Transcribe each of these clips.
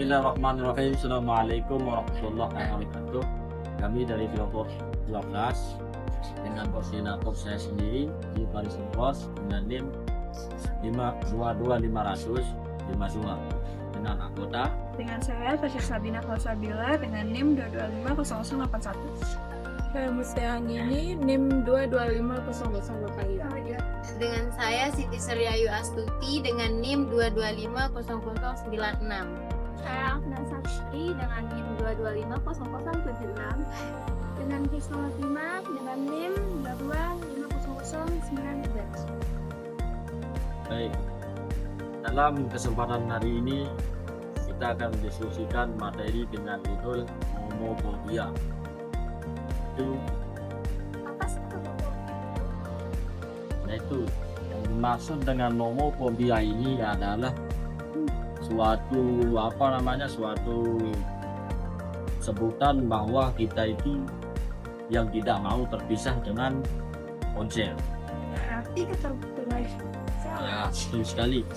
Bismillahirrahmanirrahim. Assalamualaikum warahmatullahi wabarakatuh. Kami dari kelompok 12 dengan koordinator saya sendiri di Paris Pos dengan NIM 522500 52 dengan anggota Dengan saya, Tasya Sabina Kalsabila dengan NIM 2250081. Saya Mustiani NIM 2250085. Dengan saya Siti Suryayu Astuti dengan NIM 2250096. Saya Afna Sakti dengan NIM 2250076. Dengan Krisna Fatimah dengan NIM 2250019. baik. Dalam kesempatan hari ini kita akan mendiskusikan materi dengan judul homophobia. Itu Apa sih Yaitu yang dimaksud dengan homophobia ini adalah suatu sebutan bahwa kita itu yang tidak mau terpisah dengan ponsel. Berarti ketergantungan Ya, betul sekali.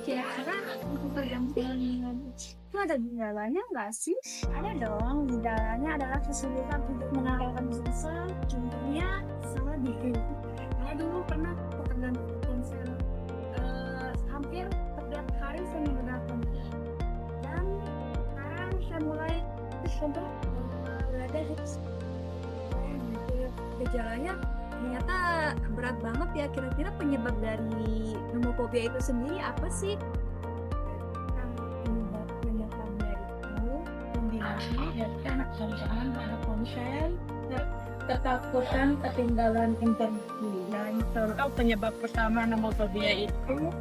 kira-kira untuk ketergantungan itu ada gejalanya nggak sih? Ada dong, gejalanya adalah kesulitan untuk mengalahkan susah, contohnya salah diri. Saya dulu pernah ketergantungan ponsel, hampir setiap hari saya menggunakan. Dan sekarang saya mulai coba belajar Gejalanya ternyata berat banget ya. Kira-kira penyebab dari homophobia itu sendiri apa sih? penyebabnya itu kombinasi dari kebiasaan pada ponsel, ketakutan ketinggalan informasi. Dan contoh penyebab pertama homophobia itu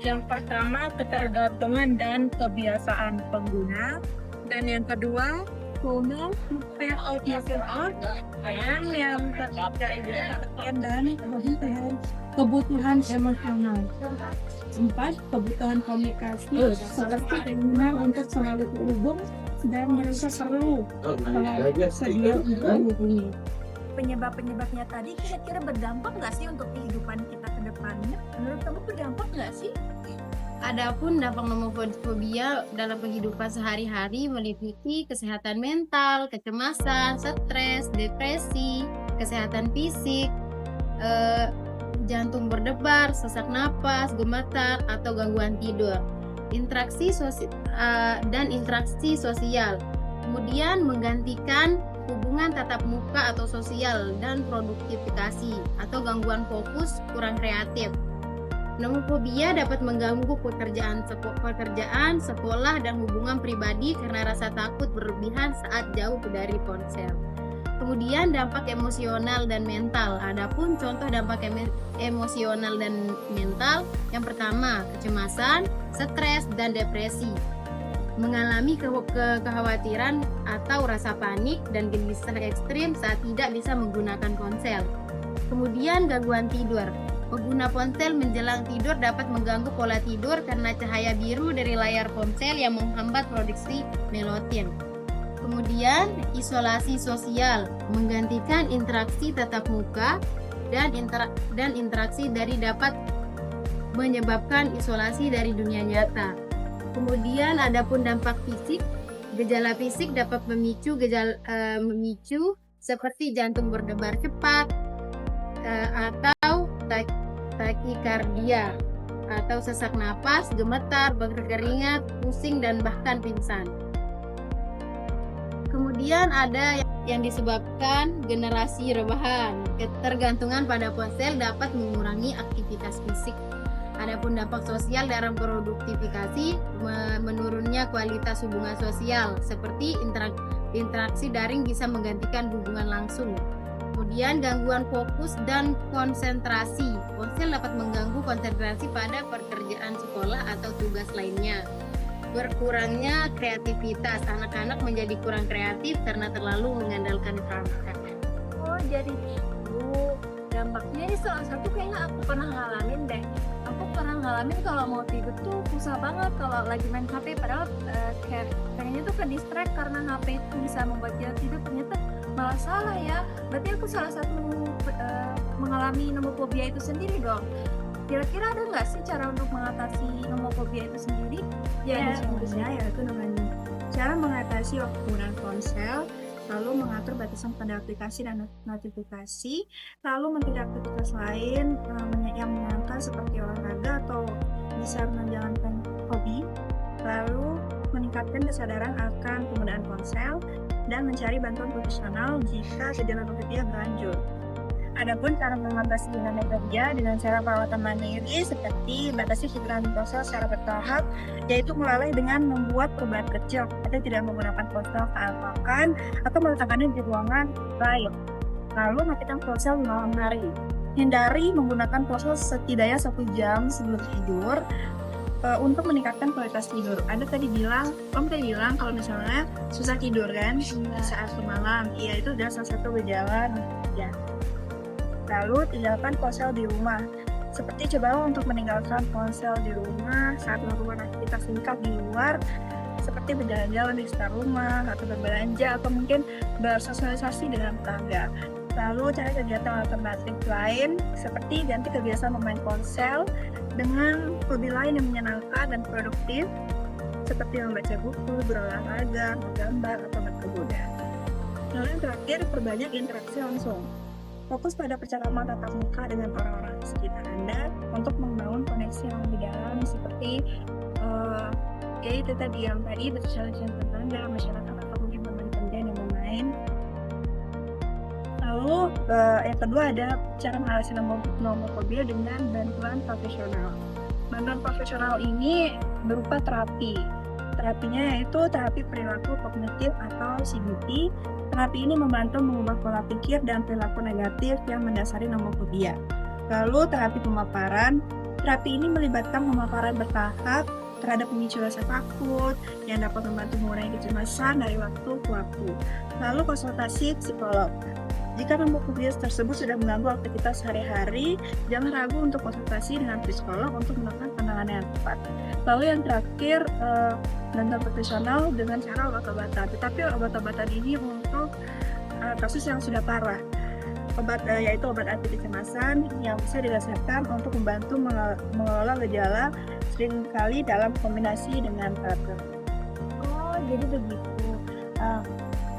yang pertama ketergantungan dan kebiasaan pengguna, dan yang kedua FOMO, fear of missing out, yang ketiga dan kebutuhan emosional. 4. Kebutuhan komunikasi seperti keinginan untuk selalu terhubung dan merasa perlu sedia untuk menghubungi. Penyebab-penyebabnya tadi kira-kira berdampak nggak sih untuk kehidupan kita ke depannya? Menurut kamu berdampak nggak sih? Adapun dampak homophobia dalam kehidupan sehari-hari meliputi kesehatan mental, kecemasan, stres, depresi, kesehatan fisik, jantung berdebar, sesak napas, gemetar, atau gangguan tidur, interaksi sosial. Kemudian menggantikan hubungan tatap muka atau sosial dan produktivitas atau gangguan fokus, kurang kreatif. Homophobia dapat mengganggu pekerjaan, sekolah, dan hubungan pribadi karena rasa takut berlebihan saat jauh dari ponsel. Kemudian dampak emosional dan mental. Adapun contoh dampak emosional dan mental, yang pertama kecemasan, stres, dan depresi. Mengalami kekhawatiran atau rasa panik dan gelisah ekstrim saat tidak bisa menggunakan ponsel. Kemudian gangguan tidur. Pengguna ponsel menjelang tidur dapat mengganggu pola tidur karena cahaya biru dari layar ponsel yang menghambat produksi melatonin. Kemudian isolasi sosial, menggantikan interaksi tatap muka dan interaksi dari dapat menyebabkan isolasi dari dunia nyata. Kemudian adapun dampak fisik, gejala fisik dapat memicu seperti jantung berdebar cepat atau takikardia atau sesak napas, gemetar, berkeringat, pusing, dan bahkan pingsan. Kemudian ada yang disebabkan generasi rebahan. Ketergantungan pada ponsel dapat mengurangi aktivitas fisik. Adapun dampak sosial dalam produktivitas, menurunnya kualitas hubungan sosial seperti interaksi daring bisa menggantikan hubungan langsung. Kemudian gangguan fokus dan konsentrasi. Ponsel dapat mengganggu konsentrasi pada pekerjaan sekolah atau tugas lainnya. Berkurangnya kreativitas. Anak-anak menjadi kurang kreatif karena terlalu mengandalkan perangkat. Oh, jadi itu dampaknya ini salah satu kayaknya aku pernah ngalamin deh. Aku pernah ngalamin kalau mau tidur tuh susah banget kalau lagi main HP, padahal kayak pengennya tuh ke distract karena HP itu bisa membuat kita tidur, ternyata malah salah ya. Berarti aku salah satu mengalami homophobia itu sendiri dong. Kira-kira ada nggak sih cara untuk mengatasi nomofobia itu sendiri? Ya, tentu saja itu dengan cara mengatasi waktu penggunaan ponsel, lalu mengatur batasan pada aplikasi dan notifikasi, lalu menteri aktivitas lain yang menyenangkan seperti olahraga atau bisa menjalankan hobi, lalu meningkatkan kesadaran akan penggunaan ponsel dan mencari bantuan profesional jika gejala nomofobia berlanjut. Adapun cara mengatasi nomofobia dengan cara perawatan mandiri seperti batasi penggunaan ponsel secara bertahap, yaitu mulai dengan membuat perubahan kecil atau tidak menggunakan ponsel saat makan atau meletakkannya di ruangan lain. Lalu matikan ponsel di malam hari. Hindari menggunakan ponsel setidaknya 1 jam sebelum tidur untuk meningkatkan kualitas tidur. Om tadi bilang kalau misalnya susah tidur kan saat malam, iya itu adalah salah satu gejala ya. Lalu tinggalkan ponsel di rumah. Seperti cobalah untuk meninggalkan ponsel di rumah saat melakukan aktivitas singkat di luar, seperti berjalan-jalan di sekitar rumah, atau berbelanja, atau mungkin bersosialisasi dengan tetangga. Lalu cari kegiatan alternatif lain, seperti ganti kebiasaan memain ponsel dengan hobi lain yang menyenangkan dan produktif, seperti membaca buku, berolahraga, menggambar, atau berkebun. Lalu yang terakhir, perbanyak interaksi langsung. Fokus pada percakapan tatap muka dengan orang-orang di sekitar Anda untuk membangun koneksi yang lebih dalam, seperti itu tadi yang tadi bersosialisasi dengan tetangga, masyarakat, atau mungkin teman kerja dan lain-lain. Lalu yang kedua ada cara mengatasi nomofobia dengan bantuan profesional. Bantuan profesional ini berupa terapi. Terapinya yaitu terapi perilaku kognitif atau CBT. Terapi ini membantu mengubah pola pikir dan perilaku negatif yang mendasari nomofobia. Lalu terapi pemaparan. Terapi ini melibatkan pemaparan bertahap terhadap pemicu rasa takut yang dapat membantu mengurangi kecemasan dari waktu ke waktu. Lalu konsultasi psikolog. Jika nomofobia tersebut sudah mengganggu aktivitas sehari-hari, jangan ragu untuk konsultasi dengan psikolog untuk mendapatkan penanganan yang tepat. Lalu yang terakhir, bantuan profesional dengan cara obat-obatan. Tetapi obat-obatan ini untuk kasus yang sudah parah. Yaitu obat anti kecemasan yang bisa dirasakan untuk membantu mengelola gejala seringkali dalam kombinasi dengan terapi. Oh, jadi begitu.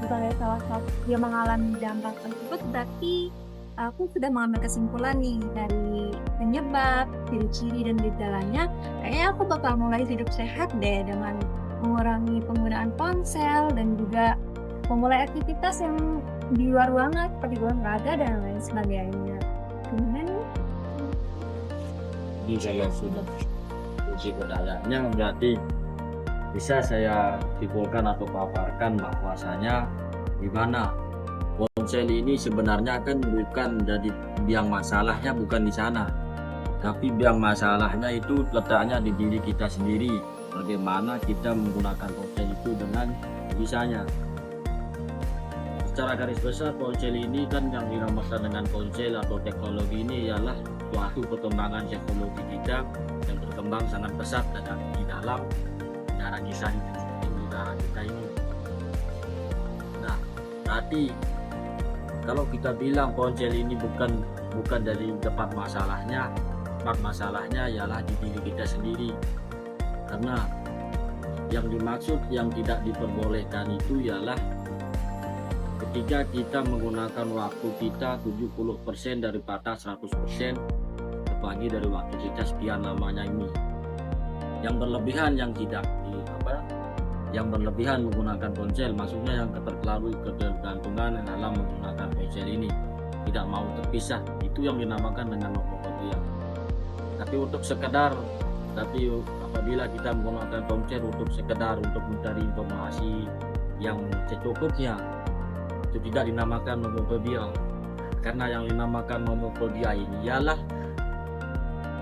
Sebagai salah satu yang mengalami dampak tersebut, berarti aku sudah mengambil kesimpulan nih dari penyebab, ciri-ciri dan gejalanya. Kayaknya aku bakal mulai hidup sehat deh dengan mengurangi penggunaan ponsel dan juga memulai aktivitas yang di luar ruangan seperti olahraga dan lain sebagainya. Gimana nih? Ini saya sudah uji kedatangannya, berarti bisa saya simpulkan atau paparkan bahwasanya di mana ponsel ini sebenarnya kan bukan jadi biang masalahnya bukan di sana, tapi biang masalahnya itu letaknya di diri kita sendiri. Bagaimana kita menggunakan ponsel itu dengan bisanya. Secara garis besar ponsel ini kan yang dinamakan dengan ponsel atau teknologi ini ialah suatu perkembangan teknologi kita yang berkembang sangat pesat di dalam negara kita ini. Nah, berarti kalau kita bilang ponsel ini bukan dari tempat masalahnya ialah di diri kita sendiri. Karena yang dimaksud yang tidak diperbolehkan itu ialah ketika kita menggunakan waktu kita 70% daripada 100% terbagi dari waktu kita sekian lamanya ini. Yang berlebihan yang berlebihan menggunakan ponsel, maksudnya yang terlalu ketergantungan dalam menggunakan ponsel ini tidak mau terpisah, itu yang dinamakan dengan nomofobia. Tapi apabila kita menggunakan ponsel untuk sekedar untuk mencari informasi yang secukupnya, itu tidak dinamakan nomofobia. Karena yang dinamakan nomofobia ini ialah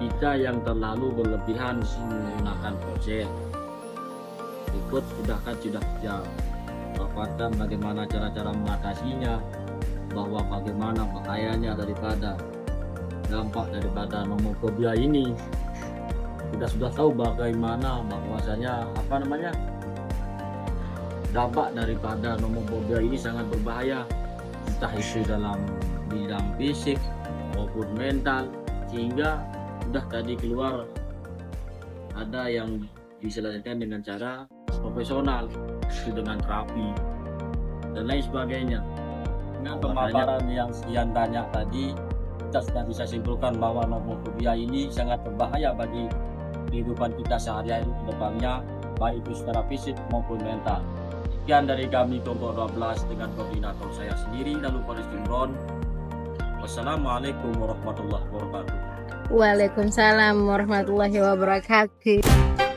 kita yang terlalu berlebihan menggunakan ponsel. Berikut sudah paparkan bagaimana cara-cara mengatasinya, bahwa bagaimana bahayanya daripada dampak daripada nomofobia ini. Sudah tahu bagaimana bahwasanya dampak daripada nomofobia ini sangat berbahaya, entah itu dalam bidang fisik maupun mental, sehingga sudah tadi keluar ada yang diselesaikan dengan cara profesional, itu dengan terapi dan lain sebagainya. Dengan pemaparan yang sekian banyak tadi, kita sudah bisa simpulkan bahwa nomofobia ini sangat berbahaya bagi kehidupan kita sehari-hari ke depannya, baik itu secara fisik maupun mental. Sekian dari kami kelompok 12 dengan koordinator saya sendiri, lalu Faris Imron. Wassalamualaikum warahmatullahi wabarakatuh. Waalaikumsalam warahmatullahi wabarakatuh.